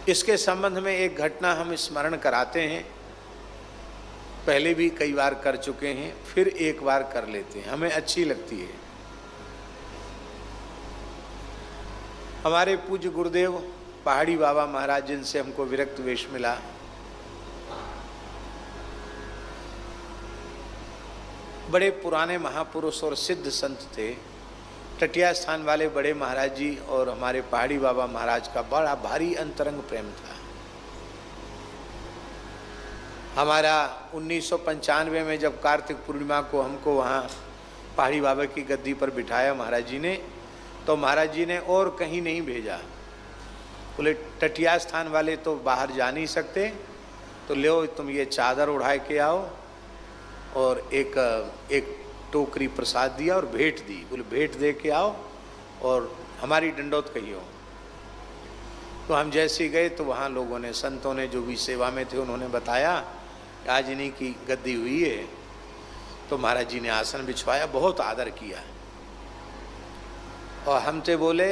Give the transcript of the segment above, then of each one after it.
इसके संबंध में एक घटना हम स्मरण कराते हैं, पहले भी कई बार कर चुके हैं, फिर एक बार कर लेते हैं, हमें अच्छी लगती है। हमारे पूज्य गुरुदेव पहाड़ी बाबा महाराज, जिनसे हमको विरक्त वेश मिला, बड़े पुराने महापुरुष और सिद्ध संत थे। टटिया स्थान वाले बड़े महाराज जी और हमारे पहाड़ी बाबा महाराज का बड़ा भारी अंतरंग प्रेम था। हमारा 1995 में जब कार्तिक पूर्णिमा को हमको वहाँ पहाड़ी बाबा की गद्दी पर बिठाया महाराज जी ने, तो महाराज जी ने और कहीं नहीं भेजा। बोले टटिया स्थान वाले तो बाहर जा नहीं सकते, तो लो तुम ये चादर उड़ा के आओ, और एक टोकरी प्रसाद दिया और भेंट दी। बोले भेंट दे के आओ और हमारी दंडोत कहियो। तो हम जैसे गए तो वहाँ लोगों ने, संतों ने, जो भी सेवा में थे, उन्होंने बताया आज इन्हीं की गद्दी हुई है। तो महाराज जी ने आसन बिछवाया, बहुत आदर किया, और हमसे बोले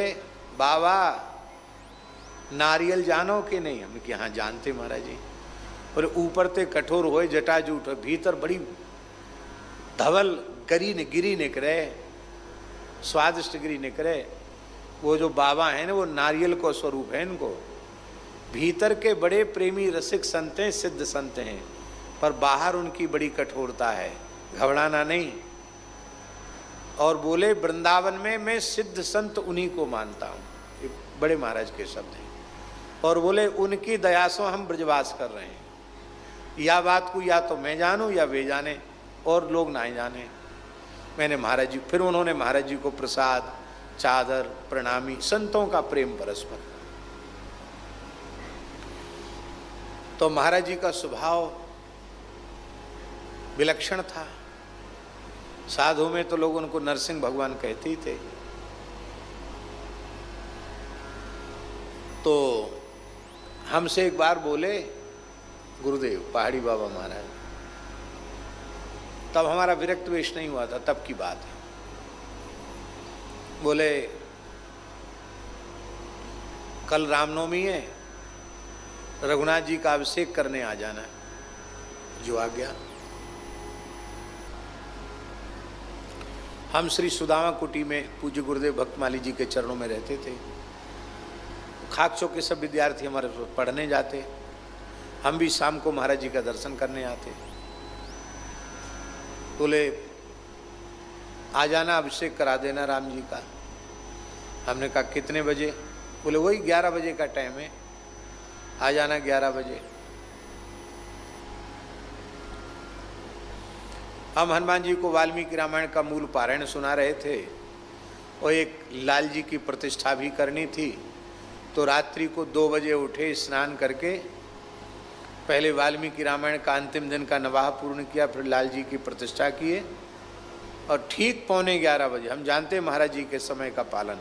बाबा नारियल जानो कि नहीं? हमने कि हाँ जानते महाराज जी। और ऊपर ते कठोर होए जटाजूट, भीतर बड़ी धवल गिरी निकले, स्वादिष्ट गिरी निकले। वो जो बाबा हैं ना, वो नारियल को स्वरूप है इनको। भीतर के बड़े प्रेमी रसिक संत हैं, सिद्ध संत हैं, पर बाहर उनकी बड़ी कठोरता है, घबराना नहीं। और बोले वृंदावन में मैं सिद्ध संत उन्हीं को मानता हूँ, ये बड़े महाराज के शब्द हैं। और बोले उनकी दया से हम ब्रजवास कर रहे हैं। या बात को या तो मैं जानूँ या वे जाने, और लोग ना ही जाने। मैंने महाराज जी, फिर उन्होंने महाराज जी को प्रसाद, चादर, प्रणामी, संतों का प्रेम परस्पर। तो महाराज जी का स्वभाव विलक्षण था। साधु में तो लोग उनको नरसिंह भगवान कहते ही थे। तो हमसे एक बार बोले गुरुदेव पहाड़ी बाबा महाराज, तब हमारा विरक्त वेश नहीं हुआ था, तब की बात है। बोले कल रामनवमी है, रघुनाथ जी का अभिषेक करने आ जाना। जो आ गया। हम श्री सुदामा कुटी में पूज्य गुरुदेव भक्तमाली जी के चरणों में रहते थे। खाकचो के सब विद्यार्थी हमारे पढ़ने जाते, हम भी शाम को महाराज जी का दर्शन करने आते। बोले आ जाना, अभिषेक करा देना राम जी का। हमने कहा कितने बजे? बोले वही 11 बजे का टाइम है, आ जाना 11 बजे। हम हनुमान जी को वाल्मीकि रामायण का मूल पारायण सुना रहे थे, और एक लाल जी की प्रतिष्ठा भी करनी थी। तो रात्रि को 2 बजे उठे, स्नान करके पहले वाल्मीकि रामायण का अंतिम दिन का नवाह पूर्ण किया, फिर लाल जी की प्रतिष्ठा किए। और ठीक 11:15 बजे, हम जानते हैं महाराज जी के समय का पालन,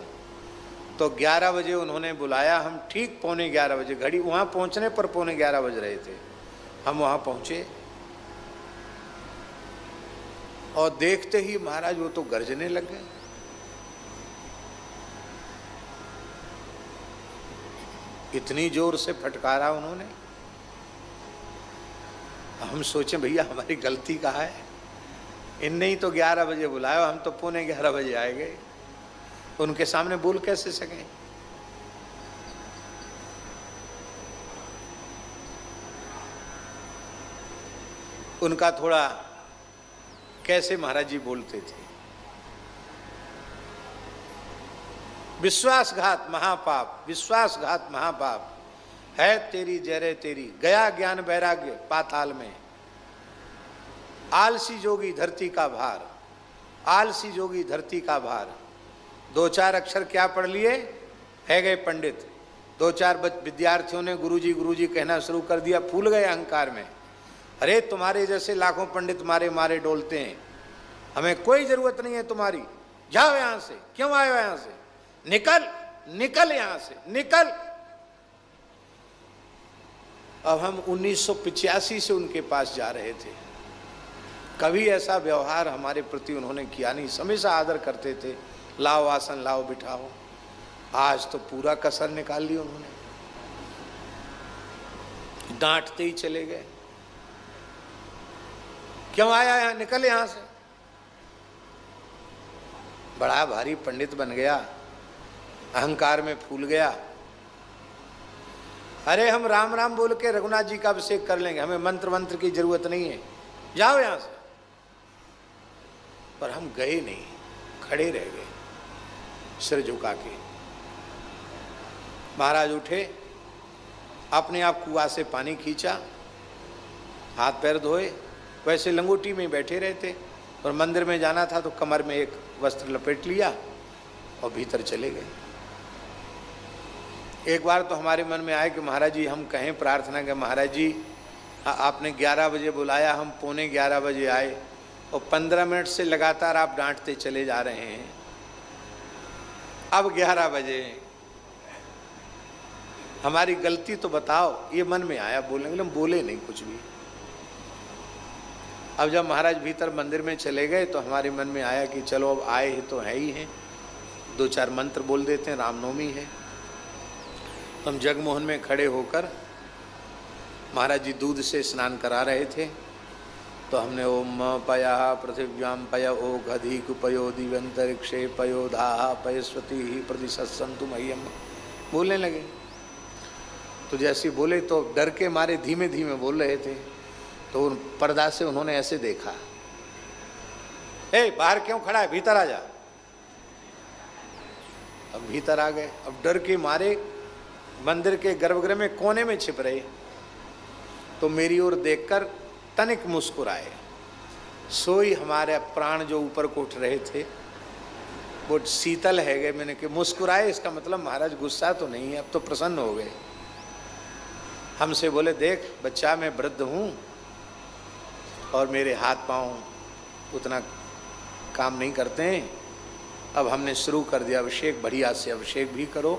तो 11 बजे उन्होंने बुलाया। हम ठीक 11:15 बजे, घड़ी वहाँ पहुँचने पर 11:15 बज रहे थे, हम वहाँ पहुँचे। और देखते ही महाराज वो तो गरजने लग गए। इतनी जोर से फटकारा उन्होंने। हम सोचे भैया हमारी गलती कहाँ है, इनने ही तो 11 बजे बुलाया, हम तो 11:15 बजे आए गए, उनके सामने बोल कैसे सके। उनका थोड़ा कैसे महाराज जी बोलते थे, विश्वासघात महापाप, विश्वासघात महापाप है तेरी जयरे तेरी, गया ज्ञान वैराग्य पाताल में। आलसी जोगी धरती का भार, आलसी जोगी धरती का भार। 2-4 अक्षर क्या पढ़ लिए, है गए पंडित। 2-4 विद्यार्थियों ने गुरुजी कहना शुरू कर दिया, फूल गए अहंकार में। अरे तुम्हारे जैसे लाखों पंडित मारे मारे डोलते हैं, हमें कोई जरूरत नहीं है तुम्हारी, जाओ यहां से। क्यों आए हो यहां से? निकल निकल यहां से, निकल। अब हम 1985 से उनके पास जा रहे थे, कभी ऐसा व्यवहार हमारे प्रति उन्होंने किया नहीं, हमेशा आदर करते थे, लाओ आसन लाओ बिठाओ। आज तो पूरा कसर निकाल ली उन्होंने। डांटते ही चले गए। क्यों आया यहां, निकल यहां से। बड़ा भारी पंडित बन गया, अहंकार में फूल गया। अरे हम राम राम बोल के रघुनाथ जी का अभिषेक कर लेंगे, हमें मंत्र मंत्र की जरूरत नहीं है, जाओ यहां से। पर हम गए नहीं, खड़े रह गए सिर झुका के। महाराज उठे, अपने आप कुआं से पानी खींचा, हाथ पैर धोए, वैसे लंगोटी में बैठे रहते, और मंदिर में जाना था तो कमर में एक वस्त्र लपेट लिया और भीतर चले गए। एक बार तो हमारे मन में आया कि महाराज जी हम कहें प्रार्थना कि महाराज जी आपने 11 बजे बुलाया, हम 11:45 बजे आए और 15 मिनट से लगातार आप डांटते चले जा रहे हैं, अब 11 बजे हमारी गलती तो बताओ। ये मन में आया, बोलेंगे, हम बोले नहीं कुछ भी। अब जब महाराज भीतर मंदिर में चले गए तो हमारे मन में आया कि चलो अब आए हैं तो है ही हैं, 2-4 मंत्र बोल देते हैं, रामनवमी है। हम जगमोहन में खड़े होकर, महाराज जी दूध से स्नान करा रहे थे, तो हमने ओम पया पृथिव्याम पय ओ अधिक पयो दिव्यंतरिक्षे पयो धा पयस्वती प्रतिशंतु मह्यम बोलने लगे। तो जैसे बोले तो डर के मारे धीमे धीमे बोल रहे थे, तो उन पर्दा से उन्होंने ऐसे देखा, ए बाहर क्यों खड़ा है, भीतर आ जा। अब भीतर आ गए। अब डर के मारे मंदिर के गर्भगृह में कोने में छिप रहे, तो मेरी ओर देखकर तनिक मुस्कुराए। सोई हमारे प्राण जो ऊपर को उठ रहे थे वो शीतल है गए। मैंने कि मुस्कुराए, इसका मतलब महाराज गुस्सा तो नहीं है, अब तो प्रसन्न हो गए। हमसे बोले, देख बच्चा मैं वृद्ध हूँ और मेरे हाथ पांव उतना काम नहीं करते हैं, अब हमने शुरू कर दिया अभिषेक, बढ़िया से अभिषेक भी करो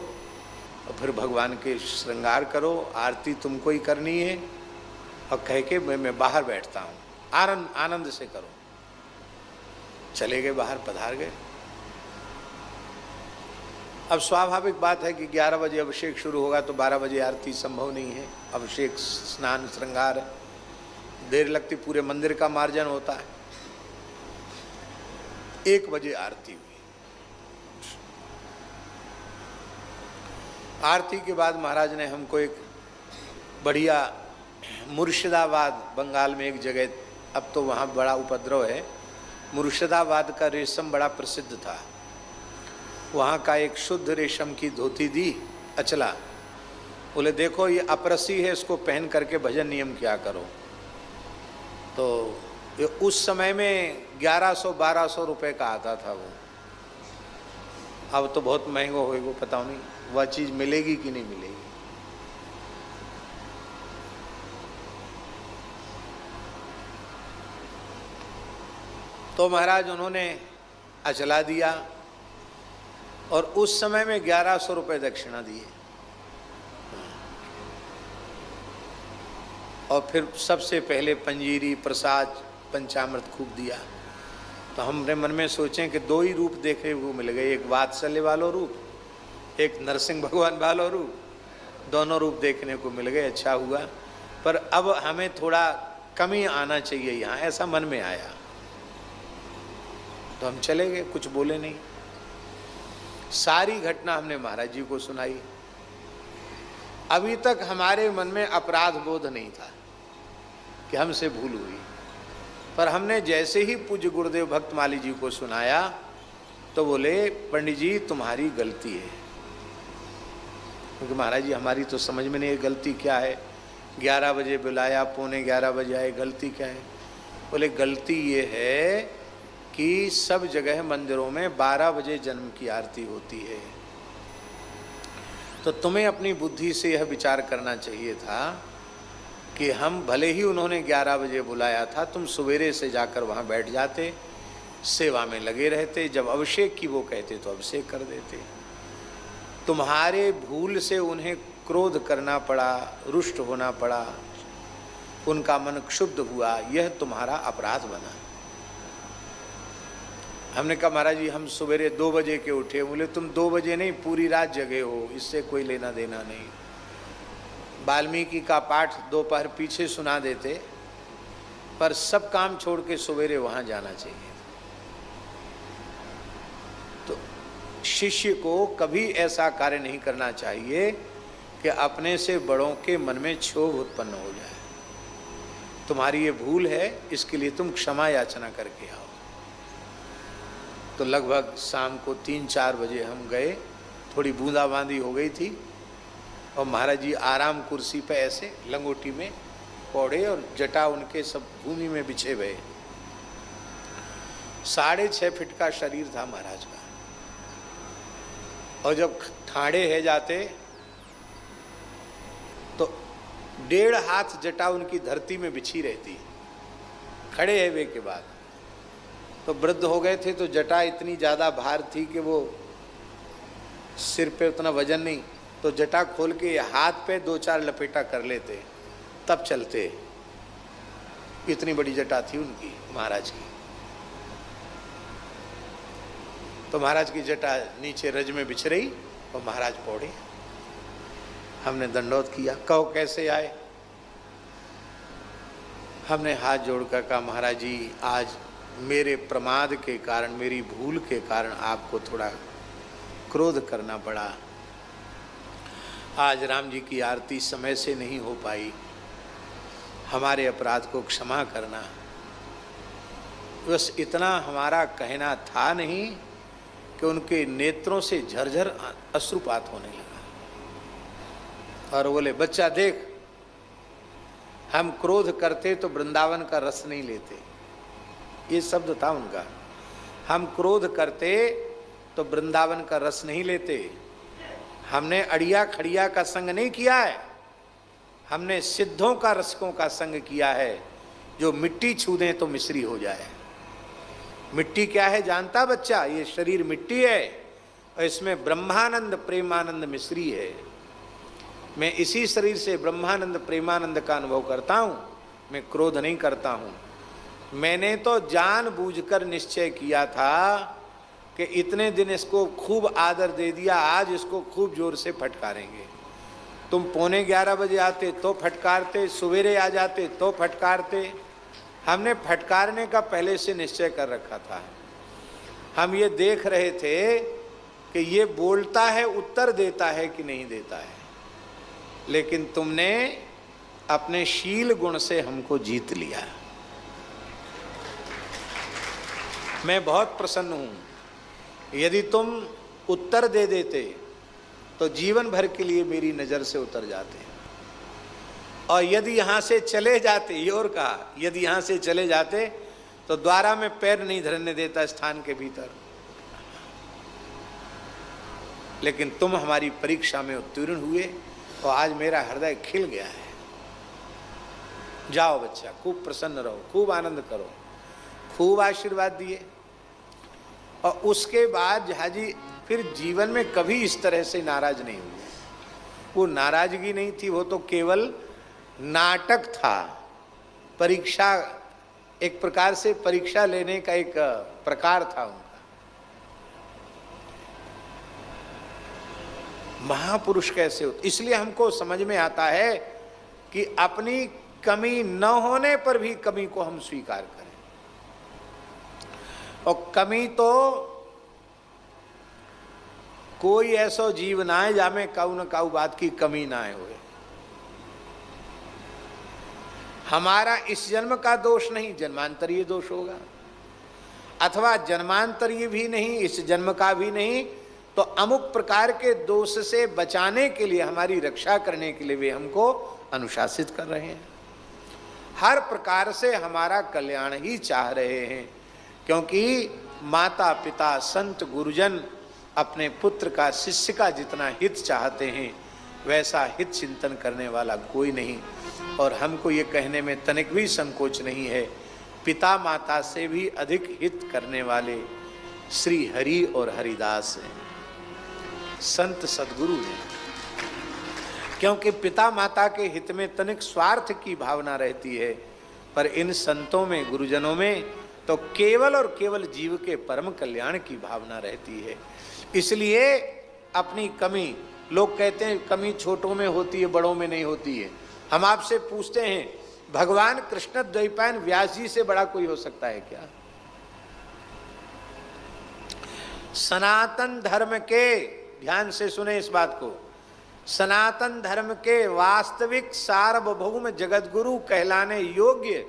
और फिर भगवान के श्रृंगार करो, आरती तुमको ही करनी है। और कह के मैं बाहर बैठता हूँ, आनंद से करो। चले गए, बाहर पधार गए। अब स्वाभाविक बात है कि 11 बजे अभिषेक शुरू होगा तो 12 बजे आरती संभव नहीं है। अभिषेक स्नान श्रृंगार देर लगती, पूरे मंदिर का मार्जन होता है। 1 बजे आरती हुई। आरती के बाद महाराज ने हमको एक बढ़िया मुर्शिदाबाद, बंगाल में एक जगह, अब तो वहाँ बड़ा उपद्रव है, मुर्शिदाबाद का रेशम बड़ा प्रसिद्ध था, वहाँ का एक शुद्ध रेशम की धोती दी, अचला। बोले देखो ये अपरसी है, इसको पहन करके भजन नियम किया करो। तो ये उस समय में 1100-1200 रुपये का आता था वो। अब तो बहुत महंगा होएगा, पता नहीं वह चीज़ मिलेगी कि नहीं मिलेगी। तो महाराज उन्होंने अचला दिया और उस समय में 1100 रुपये दक्षिणा दिए। और फिर सबसे पहले पंजीरी प्रसाद पंचामृत खूब दिया। तो हमने मन में सोचें कि 2 ही रूप देखने को मिल गए, एक वात्सल्य वालो रूप, एक नरसिंह भगवान वालो रूप, दोनों रूप देखने को मिल गए। अच्छा हुआ, पर अब हमें थोड़ा कमी आना चाहिए यहाँ, ऐसा मन में आया। तो हम चले गए, कुछ बोले नहीं। सारी घटना हमने महाराज जी को सुनाई। अभी तक हमारे मन में अपराध बोध नहीं था कि हमसे भूल हुई, पर हमने जैसे ही पूज्य गुरुदेव भक्तमाली जी को सुनाया तो बोले, पंडित जी तुम्हारी गलती है। क्योंकि महाराज जी हमारी तो समझ में नहीं, गलती क्या है, 11 बजे बुलाया, 11:45 बजे आए, गलती क्या है। बोले गलती ये है कि सब जगह मंदिरों में 12 बजे जन्म की आरती होती है, तो तुम्हें अपनी बुद्धि से यह विचार करना चाहिए था कि हम भले ही उन्होंने 11 बजे बुलाया था, तुम सवेरे से जाकर वहाँ बैठ जाते, सेवा में लगे रहते, जब अभिषेक की वो कहते तो अभिषेक कर देते। तुम्हारे भूल से उन्हें क्रोध करना पड़ा, रुष्ट होना पड़ा, उनका मन क्षुब्ध हुआ, यह तुम्हारा अपराध बना। हमने कहा महाराज जी हम सवेरे 2 बजे के उठे। बोले तुम 2 बजे नहीं, पूरी रात जगे हो, इससे कोई लेना देना नहीं। वाल्मीकि का पाठ दोपहर पीछे सुना देते, पर सब काम छोड़ के सवेरे वहां जाना चाहिए। तो शिष्य को कभी ऐसा कार्य नहीं करना चाहिए कि अपने से बड़ों के मन में क्षोभ उत्पन्न हो जाए। तुम्हारी ये भूल है, इसके लिए तुम क्षमा याचना करके आओ। तो लगभग शाम को 3-4 बजे हम गए, थोड़ी बूंदाबांदी हो गई थी और महाराज जी आराम कुर्सी पे ऐसे लंगोटी में पौड़े और जटा उनके सब भूमि में बिछे हुए। 6.5 फीट का शरीर था महाराज का, और जब ठाड़े है जाते तो 1.5 हाथ जटा उनकी धरती में बिछी रहती, खड़े है वे के बाद। तो वृद्ध हो गए थे तो जटा इतनी ज़्यादा भार थी कि वो सिर पे उतना वजन नहीं, तो जटा खोल के हाथ पे 2-4 लपेटा कर लेते, तब चलते। इतनी बड़ी जटा थी उनकी महाराज की। तो महाराज की जटा नीचे रज में बिछ रही और महाराज पौड़े। हमने दंडोत किया, कहो कैसे आए? हमने हाथ जोड़कर कहा, महाराज जी आज मेरे प्रमाद के कारण, मेरी भूल के कारण आपको थोड़ा क्रोध करना पड़ा। आज राम जी की आरती समय से नहीं हो पाई, हमारे अपराध को क्षमा करना। बस इतना हमारा कहना था नहीं कि उनके नेत्रों से झरझर अश्रुपात होने लगा और बोले, बच्चा देख, हम क्रोध करते तो वृंदावन का रस नहीं लेते। ये शब्द था उनका। हम क्रोध करते तो वृंदावन का रस नहीं लेते। हमने अड़िया खड़िया का संग नहीं किया है, हमने सिद्धों का रसकों का संग किया है। जो मिट्टी छू दें तो मिश्री हो जाए। मिट्टी क्या है जानता बच्चा? ये शरीर मिट्टी है और इसमें ब्रह्मानंद प्रेमानंद मिश्री है। मैं इसी शरीर से ब्रह्मानंद प्रेमानंद का अनुभव करता हूँ, मैं क्रोध नहीं करता हूँ। मैंने तो जानबूझकर निश्चय किया था कि इतने दिन इसको खूब आदर दे दिया, आज इसको खूब जोर से फटकारेंगे। तुम 11:15 बजे आते तो फटकारते, सवेरे आ जाते तो फटकारते। हमने फटकारने का पहले से निश्चय कर रखा था। हम ये देख रहे थे कि ये बोलता है, उत्तर देता है कि नहीं देता है। लेकिन तुमने अपने शील गुण से हमको जीत लिया। मैं बहुत प्रसन्न हूं। यदि तुम उत्तर दे देते तो जीवन भर के लिए मेरी नजर से उतर जाते, और यदि यहां से चले जाते, ये और कहा, यदि यहां से चले जाते तो द्वारा में पैर नहीं धरने देता स्थान के भीतर। लेकिन तुम हमारी परीक्षा में उत्तीर्ण हुए और आज मेरा हृदय खिल गया है। जाओ बच्चा, खूब प्रसन्न रहो, खूब आनंद करो। खूब आशीर्वाद दिए। और उसके बाद झाजी फिर जीवन में कभी इस तरह से नाराज नहीं हुए। वो नाराजगी नहीं थी, वो तो केवल नाटक था। परीक्षा, एक प्रकार से परीक्षा लेने का एक प्रकार था उनका। महापुरुष कैसे होते, इसलिए हमको समझ में आता है कि अपनी कमी न होने पर भी कमी को हम स्वीकार करें। और कमी तो कोई ऐसा जीव ना है जामे काऊ न काऊ बात की कमी ना है हुए। हमारा इस जन्म का दोष नहीं, जन्मांतरीय दोष होगा, अथवा जन्मांतरीय भी नहीं, इस जन्म का भी नहीं, तो अमुक प्रकार के दोष से बचाने के लिए, हमारी रक्षा करने के लिए वे हमको अनुशासित कर रहे हैं। हर प्रकार से हमारा कल्याण ही चाह रहे हैं, क्योंकि माता पिता संत गुरुजन अपने पुत्र का, शिष्य का जितना हित चाहते हैं वैसा हित चिंतन करने वाला कोई नहीं। और हमको ये कहने में तनिक भी संकोच नहीं है, पिता माता से भी अधिक हित करने वाले श्री हरि और हरिदास हैं, संत सद्गुरु हैं। क्योंकि पिता माता के हित में तनिक स्वार्थ की भावना रहती है, पर इन संतों में, गुरुजनों में तो केवल और केवल जीव के परम कल्याण की भावना रहती है। इसलिए अपनी कमी लोग कहते हैं कमी छोटों में होती है, बड़ों में नहीं होती है। हम आपसे पूछते हैं, भगवान कृष्ण द्वैपायन व्यास जी से बड़ा कोई हो सकता है क्या? सनातन धर्म के, ध्यान से सुने इस बात को, सनातन धर्म के वास्तविक सार्वभौम जगतगुरु कहलाने योग्य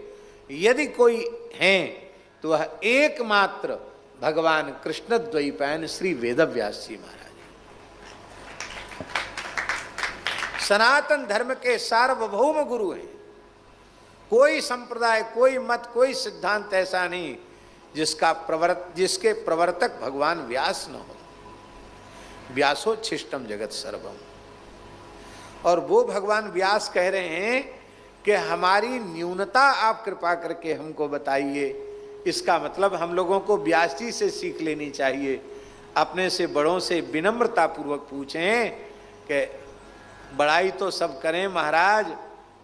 यदि कोई हैं तो वह एकमात्र भगवान कृष्ण द्वैपायन श्री वेदव्यास जी महाराज। सनातन धर्म के सार्वभौम गुरु हैं। कोई संप्रदाय, कोई मत, कोई सिद्धांत ऐसा नहीं जिसके प्रवर्तक भगवान व्यास न हो। व्यासोच्छिष्टम जगत सर्वम। और वो भगवान व्यास कह रहे हैं कि हमारी न्यूनता आप कृपा करके हमको बताइए। इसका मतलब हम लोगों को व्यास जी से सीख लेनी चाहिए। अपने से बड़ों से विनम्रता पूर्वक पूछें कि बड़ाई तो सब करें महाराज,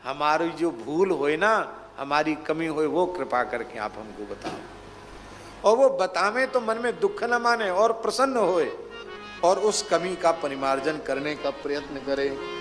हमारी जो भूल होए ना, हमारी कमी होए, वो कृपा करके आप हमको बताओ। और वो बतावें तो मन में दुख न माने और प्रसन्न होए और उस कमी का परिमार्जन करने का प्रयत्न करें।